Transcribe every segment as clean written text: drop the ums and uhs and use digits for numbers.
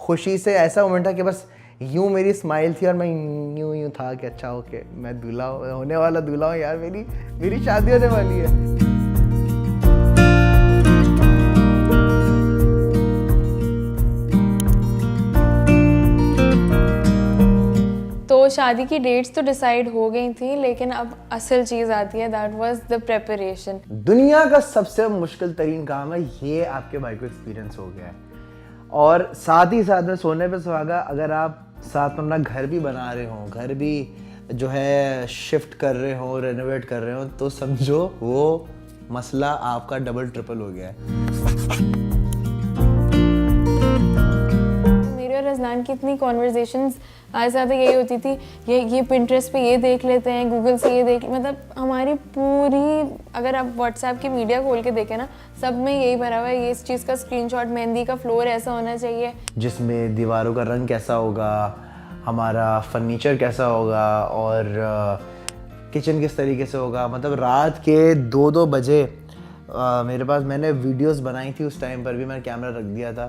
खुशी से ऐसा मोमेंट था कि बस यूं मेरी स्माइल थी और मैं यूं था कि अच्छा ओके मैं दूल्हा होने वाला दूल्हा हूँ यार, मेरी शादी होने वाली है। तो शादी की डेट्स तो डिसाइड हो गई थी, लेकिन अब असल चीज़ आती है, दैट वाज द प्रेपरेशन। दुनिया का सबसे मुश्किल तरीन काम है ये, आपके भाई को एक्सपीरियंस हो गया है। और साथ ही साथ में सोने पे सुहागा, अगर आप साथ में अपना घर भी बना रहे हो, घर भी जो है शिफ्ट कर रहे हो, रेनोवेट कर रहे हो, तो समझो वो मसला आपका डबल ट्रिपल हो गया है। मेरे और अजलान की इतनी कॉन्वर्जेशंस आज ज़्यादा यही होती थी, ये पिंटरेस्ट पे ये देख लेते हैं, गूगल से ये देख, मतलब हमारी पूरी, अगर आप व्हाट्सएप की मीडिया खोल के देखें ना, सब में यही भरा हुआ है, ये इस चीज़ का स्क्रीनशॉट, मेहंदी का फ्लोर ऐसा होना चाहिए, जिसमें दीवारों का रंग कैसा होगा, हमारा फर्नीचर कैसा होगा, और किचन किस तरीके से होगा। मतलब रात के 2-2 बजे मेरे पास, मैंने वीडियोस बनाई थी उस टाइम पर भी, मैंने कैमरा रख दिया था।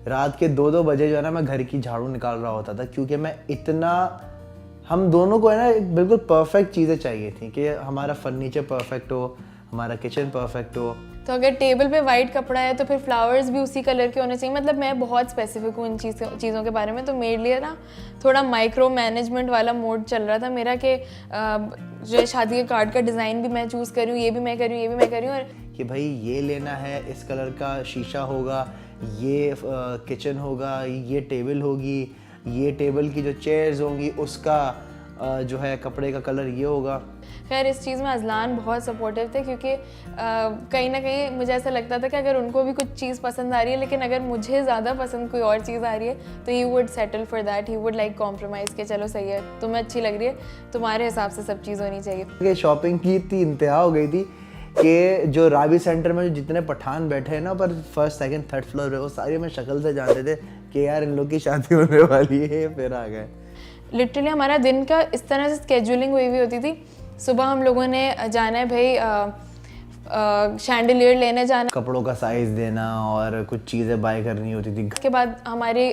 रात के 2-2 बजे जो है ना, मैं घर की झाड़ू निकाल रहा होता था, क्योंकि मैं इतना, हम दोनों को है ना एक बिल्कुल परफेक्ट चीज़ें चाहिए थी कि हमारा फर्नीचर परफेक्ट हो, हमारा किचन परफेक्ट हो। तो अगर टेबल पे वाइट कपड़ा है तो फिर फ्लावर्स भी उसी कलर के होने चाहिए। मतलब मैं बहुत स्पेसिफिक हूँ इन चीज़ों के बारे में, तो मेरे लिए ना थोड़ा माइक्रो मैनेजमेंट वाला मोड चल रहा था मेरा, कि जो शादी के कार्ड का डिज़ाइन भी मैं चूज़ करूँ, ये भी मैं करूँ, ये भी मैं करूँ, और कि भाई ये लेना है, इस कलर का शीशा होगा, ये किचन होगा, ये टेबल होगी, ये टेबल की जो चेयर्स होंगी उसका जो है कपड़े का कलर ये होगा। खैर इस चीज़ में अजलान बहुत सपोर्टिव थे, क्योंकि कहीं ना कहीं मुझे ऐसा लगता था कि अगर उनको भी कुछ चीज़ पसंद आ रही है, लेकिन अगर मुझे ज़्यादा पसंद कोई और चीज़ आ रही है, तो he would settle for that, he would like compromise के चलो सही है, तुम्हें अच्छी लग रही है, तुम्हारे हिसाब से सब चीज़ होनी चाहिए। शॉपिंग की इतनी इंतहा हो गई थी कि जो रावी सेंटर में जो जितने पठान बैठे हैं ना, पर फर्स्ट सेकंड थर्ड फ्लोर पे, वो सारे में शक्ल से जानते थे कि यार इन लोग की शादी होने वाली है। फिर आ गए। लिटरली हमारा दिन का इस तरह से स्केड्यूलिंग हुई होती थी। सुबह हम लोगों ने जाना है भाई शैंडलियर लेने जाना, कपड़ों का साइज देना और कुछ चीज़ें बाय करनी होती थी। उसके बाद हमारी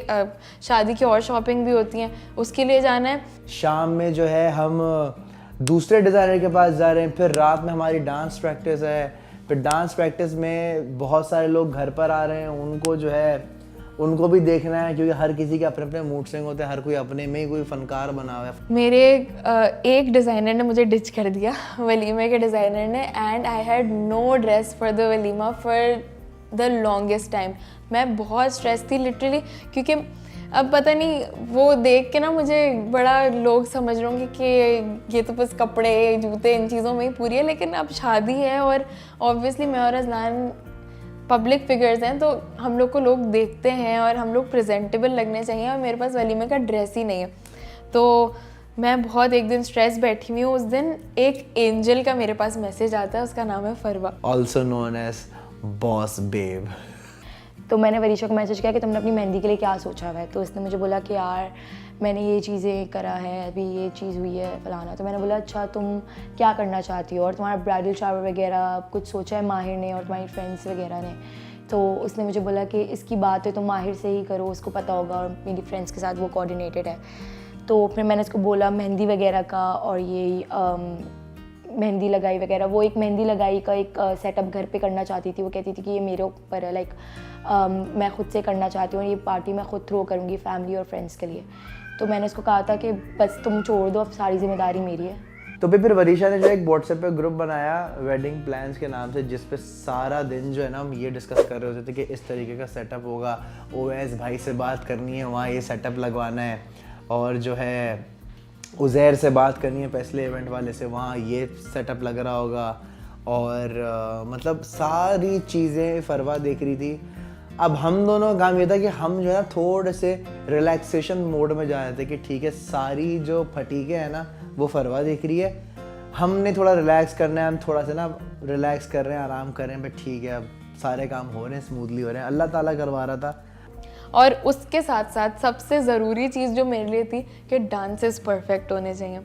शादी की और शॉपिंग भी होती हैं, उसके लिए जाना है। शाम में जो है हम दूसरे डिज़ाइनर के पास जा रहे हैं, फिर रात में हमारी डांस प्रैक्टिस है, फिर डांस प्रैक्टिस में बहुत सारे लोग घर पर आ रहे हैं, उनको जो है उनको भी देखना है, क्योंकि हर किसी के अपने अपने मूड स्विंग होते हैं, हर कोई अपने में ही कोई फनकार बना हुआ है। मेरे एक डिज़ाइनर ने मुझे डिच कर दिया, वलीमे के डिज़ाइनर ने, and I had no dress for the walima for the longest time. मैं बहुत स्ट्रेस थी लिटरली, क्योंकि अब पता नहीं, वो देख के ना मुझे बड़ा लोग समझ रहे होंगे कि ये तो बस कपड़े जूते इन चीज़ों में ही पूरी है, लेकिन अब शादी है और ऑब्वियसली मैं और अजलान पब्लिक फिगर्स हैं, तो हम लोग को लोग देखते हैं और हम लोग प्रेजेंटेबल लगने चाहिए, और मेरे पास वलीमे का ड्रेस ही नहीं है। तो मैं बहुत एक दिन स्ट्रेस बैठी हुई हूँ। उस दिन एक एंजल का मेरे पास मैसेज आता है, उसका नाम है Farwa, also known as boss babe. तो मैंने वरीशा को मैसेज किया कि तुमने अपनी मेहंदी के लिए क्या सोचा हुआ है। तो इसने मुझे बोला कि यार मैंने ये चीज़ें करा है, अभी ये चीज़ हुई है फलाना। तो मैंने बोला अच्छा तुम क्या करना चाहती हो, और तुम्हारा ब्राइडल शावर वगैरह कुछ सोचा है माहिर ने और तुम्हारी फ्रेंड्स वगैरह ने। तो उसने मुझे बोला कि इसकी बात है तो माहिर से ही करो, उसको पता होगा, और मेरी फ्रेंड्स के साथ वो कोऑर्डिनेटेड है। तो फिर मैंने उसको बोला मेहंदी वगैरह का, और ये मेहंदी लगाई वगैरह, वो एक मेहंदी लगाई का एक सेटअप घर पे करना चाहती थी। वो कहती थी कि ये मेरे ऊपर है, लाइक मैं खुद से करना चाहती हूँ, ये पार्टी मैं खुद थ्रो करूँगी फैमिली और फ्रेंड्स के लिए। तो मैंने उसको कहा था कि बस तुम छोड़ दो, अब सारी जिम्मेदारी मेरी है। तो फिर वरीशा ने जो एक व्हाट्सएप पे ग्रुप बनाया वेडिंग प्लान्स के नाम से, जिस पे सारा दिन जो है ना हम ये डिस्कस कर रहे होते थे कि इस तरीके का सेटअप होगा, ओवैस भाई से बात करनी है, वहाँ ये सेटअप लगवाना है, और जो है उज़ैर से बात करनी है पैसले इवेंट वाले से, वहाँ ये सेटअप लग रहा होगा, और मतलब सारी चीज़ें फरवा देख रही थी। अब हम दोनों का काम ये था कि हम जो है थोड़े से रिलैक्सेशन मोड में जा रहे थे कि ठीक है सारी जो फटीके हैं ना वो फरवा देख रही है, हमने थोड़ा रिलैक्स करना है, हम थोड़ा सा ना रिलैक्स कर रहे हैं, आराम कर रहे हैं, बट ठीक है अब सारे काम हो रहे हैं, स्मूथली हो रहे हैं, अल्लाह ताला करवा रहा था। और उसके साथ साथ सबसे ज़रूरी चीज़ जो मेरे लिए थी कि डांसेस परफेक्ट होने चाहिए।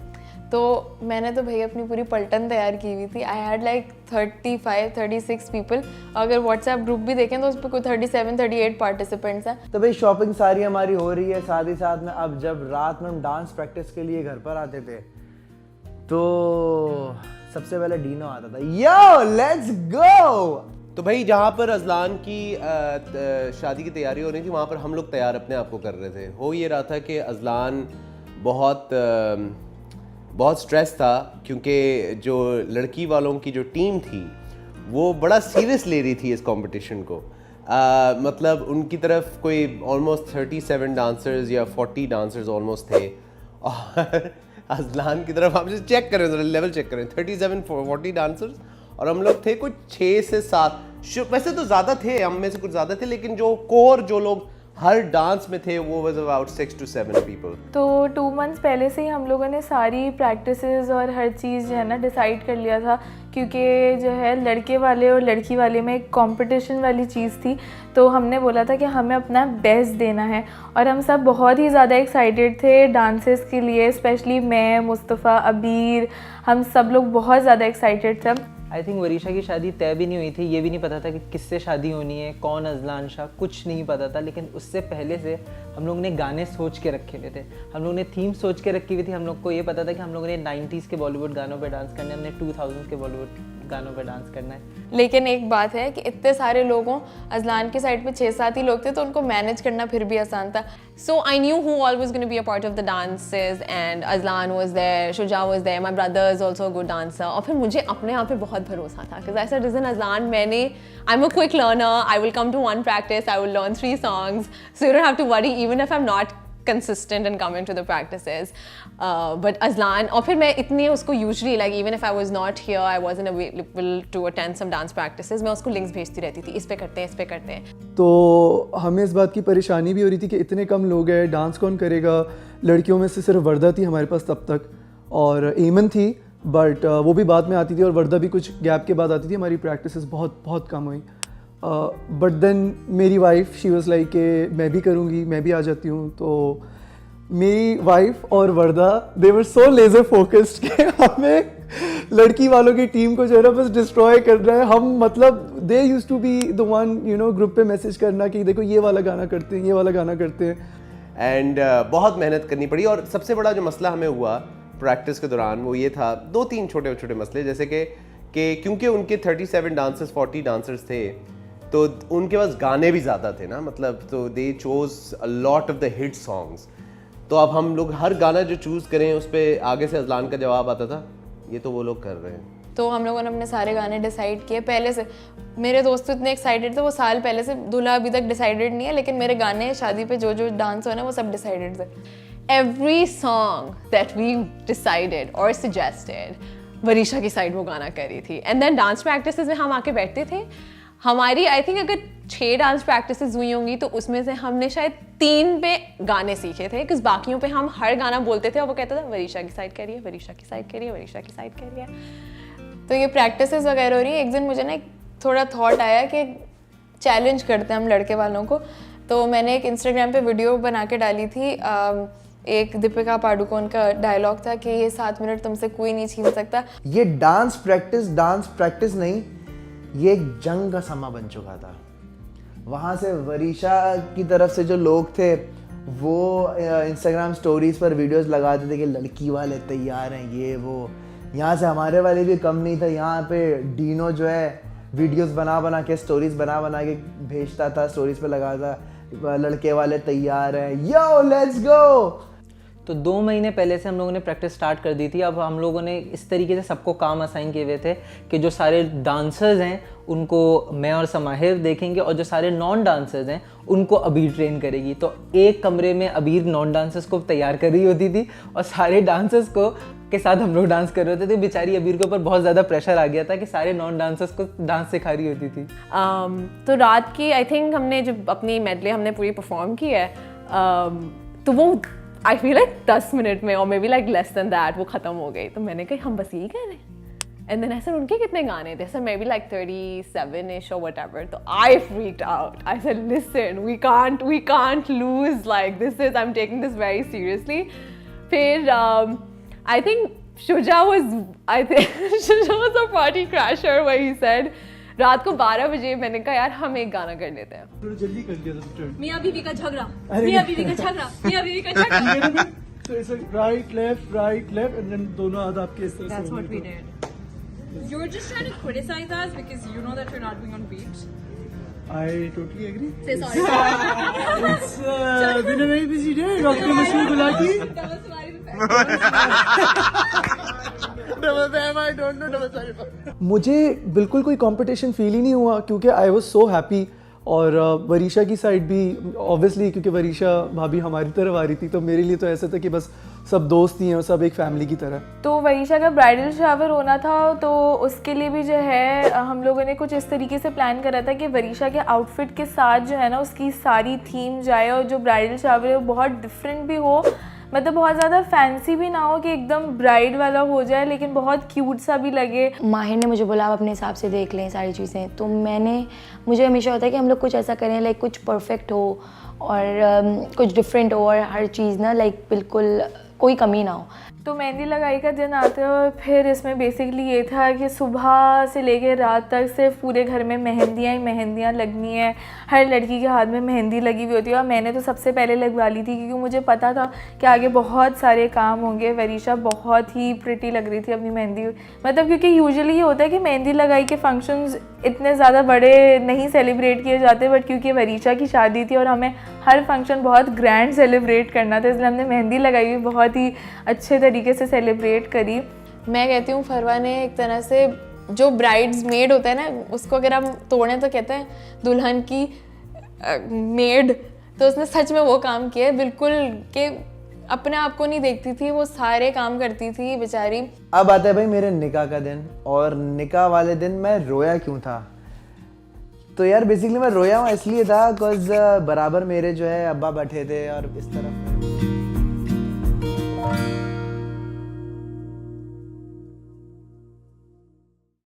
तो मैंने तो भाई अपनी पूरी पलटन तैयार की हुई थी। I had like 35-36 people. अगर व्हाट्सएप ग्रुप भी देखें तो उस पर कोई 37-38 पार्टिसिपेंट्स हैं। तो भाई शॉपिंग सारी हमारी हो रही है, साथ ही साथ में अब जब रात में हम डांस प्रैक्टिस के लिए घर पर आते थे तो सबसे पहले डीनो आता था, यो लेट्स गो। तो भाई जहाँ पर अजलान की शादी की तैयारी हो रही थी वहाँ पर हम लोग तैयार अपने आप को कर रहे थे। हो ये रहा था कि अजलान बहुत स्ट्रेस था क्योंकि जो लड़की वालों की जो टीम थी वो बड़ा सीरियस ले रही थी इस कंपटीशन को। मतलब उनकी तरफ कोई ऑलमोस्ट 37 डांसर्स या 40 डांसर्स ऑलमोस्ट थे और अजलान की तरफ हम चेक करें, लेवल चेक करें, 37-40 डांसर्स और हम लोग थे कुछ 6 से 7। वैसे तो ज़्यादा थे, हम में से कुछ ज़्यादा थे, लेकिन जो कोर जो लोग हर डांस में थे वो वाज अबाउट 6 to 7 पीपल। तो 2 मंथ्स पहले से ही हम लोगों ने सारी प्रैक्टिसेस और हर चीज़ जो है ना डिसाइड कर लिया था, क्योंकि जो है लड़के वाले और लड़की वाले में एक कंपटीशन वाली चीज़ थी। तो हमने बोला था कि हमें अपना बेस्ट देना है और हम सब बहुत ही ज़्यादा एक्साइटेड थे डांसेस के लिए, स्पेशली मैं, मुस्तफ़ा, अबीर, हम सब लोग बहुत ज़्यादा एक्साइटेड थे। आई थिंक वरीशा की शादी तय भी नहीं हुई थी, ये भी नहीं पता था कि किससे शादी होनी है, कौन अजलान शाह, कुछ नहीं पता था। लेकिन उससे पहले से हम लोग ने गाने सोच के रखे हुए थे, हम लोग ने थीम सोच के रखी हुई थी। हम लोग को ये पता था कि हम लोगों ने 90s के बॉलीवुड गानों पे डांस करना है, हमने 2000 के बॉलीवुड गानों पे डांस करना है। लेकिन एक बात है कि इतने सारे लोगों, अजलान की साइड पे 6-7 ही लोग थे तो उनको मैनेज करना फिर भी आसान था। So I knew who all was going to be a part of the dances and Azlan was there, Shuja was there, my brother is also a good dancer. और फिर मुझे अपने आप पे बहुत भरोसा था because I said listen Azlan, I'm a quick learner, I will come to one practice, I will learn 3 songs, so you don't have to worry even if I'm not consistent in coming to the practices. But Azlan, और फिर मैं इतनी उसको usually like even if I was not here, I wasn't available to attend some dance practices, मैं उसको links भेजती रहती थी, इस पे करते हैं, इस पे करते हैं। तो हमें इस बात की परेशानी भी हो रही थी कि इतने कम लोग हैं, डांस कौन करेगा। लड़कियों में से सिर्फ वर्दा थी हमारे पास तब तक और एमन थी, बट वो भी बाद में आती थी और वर्दा भी कुछ गैप के बाद आती थी। हमारी प्रैक्टिसेस बहुत कम हुई। बट देन मेरी वाइफ शी वाज लाइक कि मैं भी करूँगी, मैं भी आ जाती हूँ। तो मेरी वाइफ और वर्दा दे वर सो लेजर फोकस्ड कि हमें लड़की वालों की टीम को जो है ना बस डिस्ट्रॉय कर रहा है। हम मतलब they used to be the one group पे मैसेज करना कि देखो ये वाला गाना करते हैं, ये वाला गाना करते हैं। एंड बहुत मेहनत करनी पड़ी और सबसे बड़ा जो मसला हमें हुआ प्रैक्टिस के दौरान वो ये था, 2-3 छोटे मसले, जैसे कि क्योंकि उनके 37 डांसर्स 40 डांसर्स थे तो उनके पास गाने भी ज़्यादा थे ना, मतलब तो they chose a lot of the hit songs. तो अब हम लोग हर गाना जो चूज़ करें उस पर आगे से अजलान का जवाब आता था, ये तो वो लोग कर रहे हैं। तो हम लोगों ने अपने सारे गाने डिसाइड किए पहले से। मेरे दोस्त तो इतने एक्साइटेड थे, वो साल पहले से, दूल्हा अभी तक डिसाइडेड नहीं है, लेकिन मेरे गाने शादी पे जो डांस होना है वो सब डिसाइडेड थे। Every song that we decided or suggested, Varisha की साइड वो गाना कर रही थी। एंड देन डांस प्रैक्टिसेस में हम आके बैठते थे। हमारी आई थिंक अगर 6 डांस प्रैक्टिसेस हुई होंगी तो उसमें से हमने शायद 3 पे गाने सीखे थे, क्योंकि बाकियों पे हम हर गाना बोलते थे और वो कहता था वरीशा की साइड करिए, वरीशा की साइड करिए, वरीशा की साइड करिए। तो ये प्रैक्टिसेस वगैरह हो रही है। एक दिन मुझे ना एक थोड़ा थॉट आया कि चैलेंज करते हैं हम लड़के वालों को। तो मैंने एक इंस्टाग्राम पे वीडियो बना के डाली थी। एक दीपिका पाडुकोन का डायलॉग था कि ये 7 मिनट तुमसे कोई नहीं छीन सकता। ये डांस प्रैक्टिस नहीं, ये एक जंग का समा बन चुका था। वहाँ से वरीशा की तरफ से जो लोग थे वो इंस्टाग्राम स्टोरीज पर वीडियोस लगाते थे कि लड़की वाले तैयार हैं, ये वो। यहाँ से हमारे वाले भी कम नहीं था। यहाँ पे डीनो जो है वीडियोस बना के स्टोरीज बना के भेजता था, स्टोरीज पे लगाता, लड़के वाले तैयार हैं, यो लेट्स गो। तो 2 महीने पहले से हम लोगों ने प्रैक्टिस स्टार्ट कर दी थी। अब हम लोगों ने इस तरीके से सबको काम असाइन किए हुए थे कि जो सारे डांसर्स हैं उनको मैं और समाहिर देखेंगे और जो सारे नॉन डांसर्स हैं उनको अबीर ट्रेन करेगी। तो एक कमरे में अबीर नॉन डांसर्स को तैयार कर रही होती थी और सारे डांसर्स को के साथ हम लोग डांस कर रहे होते थे। बेचारी अबीर के ऊपर बहुत ज़्यादा प्रेशर आ गया था कि सारे नॉन डांसर्स को डांस सिखा रही होती थी। तो रात की आई थिंक हमने जब अपनी मेडले हमने पूरी परफॉर्म की है, तो वो आई फील लाइक 10 मिनट में और may be like less than that वो ख़त्म हो गई। तो मैंने कहा हम बस यही कर रहे हैं। एंड देन ऐसे उनके कितने गाने थे, sir may be like 37ish or whatever. तो I freaked out. I said listen, we can't lose like this is, I'm taking this very seriously. फिर I think Shuja was, I think, Shuja was a party crasher where he said, रात को 12 बजे मैंने कहा यार हम एक गाना कर लेते हैं. थोड़ा जल्दी कर दिया था turn. मियाँ बीवी का झगड़ा, मियाँ बीवी का झगड़ा, मियाँ बीवी का झगड़ा. So it's like right, left, and then दोनों हाथ आपके इस तरह से. That's what we did. You're just trying to criticize us because you know that we're not going on beat. I totally agree. Say sorry. It's been a very busy day. Dr. Mashur Gulati. That was my मुझे बिल्कुल कोई competition feel ही नहीं हुआ क्योंकि I was so happy. और वरीशा की side भी obviously क्योंकि वरीशा भाभी हमारी तरफ आ रही थी तो मेरे लिए तो ऐसा था कि बस सब दोस्त ही हैं और सब एक फैमिली की तरह. तो वरीशा का ब्राइडल शावर होना था तो उसके लिए भी जो है हम लोगों ने कुछ इस तरीके से प्लान करा था कि वरीशा के आउटफिट के साथ जो है ना उसकी सारी थीम जाए और जो ब्राइडल शावर है वो बहुत डिफरेंट भी हो, मतलब बहुत ज़्यादा फैंसी भी ना हो कि एकदम ब्राइड वाला हो जाए लेकिन बहुत क्यूट सा भी लगे. माहिर ने मुझे बोला आप अपने हिसाब से देख लें सारी चीज़ें, तो मुझे हमेशा होता है कि हम लोग कुछ ऐसा करें लाइक कुछ परफेक्ट हो और कुछ डिफरेंट हो और हर चीज़ ना लाइक बिल्कुल कोई कमी ना हो. तो मेहंदी लगाई का दिन आते और फिर इसमें बेसिकली ये था कि सुबह से लेकर रात तक सिर्फ पूरे घर में मेहंदियाँ ही मेहंदियाँ लगनी है. हर लड़की के हाथ में मेहंदी लगी हुई होती है और मैंने तो सबसे पहले लगवा ली थी क्योंकि मुझे पता था कि आगे बहुत सारे काम होंगे. वरीशा बहुत ही प्रिटी लग रही थी अपनी मेहंदी, मतलब क्योंकि यूजुअली ये होता है कि मेहंदी लगाई के फंक्शंस इतने ज़्यादा बड़े नहीं सेलिब्रेट किए जाते, बट क्योंकि वरीशा की शादी थी और हमें हर फंक्शन बहुत ग्रैंड सेलिब्रेट करना था इसलिए हमने मेहंदी लगाई हुई बहुत ही अच्छे तरीके से सेलिब्रेट करी. मैं कहती हूँ फरवा ने एक तरह से जो ब्राइड्स मेड होता है ना उसको अगर हम तोड़ें तो कहते हैं दुल्हन की मेड, तो उसने सच में वो काम किया है बिल्कुल कि अपने आप को नहीं देखती थी, वो सारे काम करती थी बेचारी. अब आता है भाई मेरे निकाह का दिन, और निकाह वाले दिन मैं रोया क्यों था. तो यार बेसिकली मैं रोया हूँ इसलिए था बिकॉज बराबर मेरे जो है अब्बा बैठे थे और इस तरफ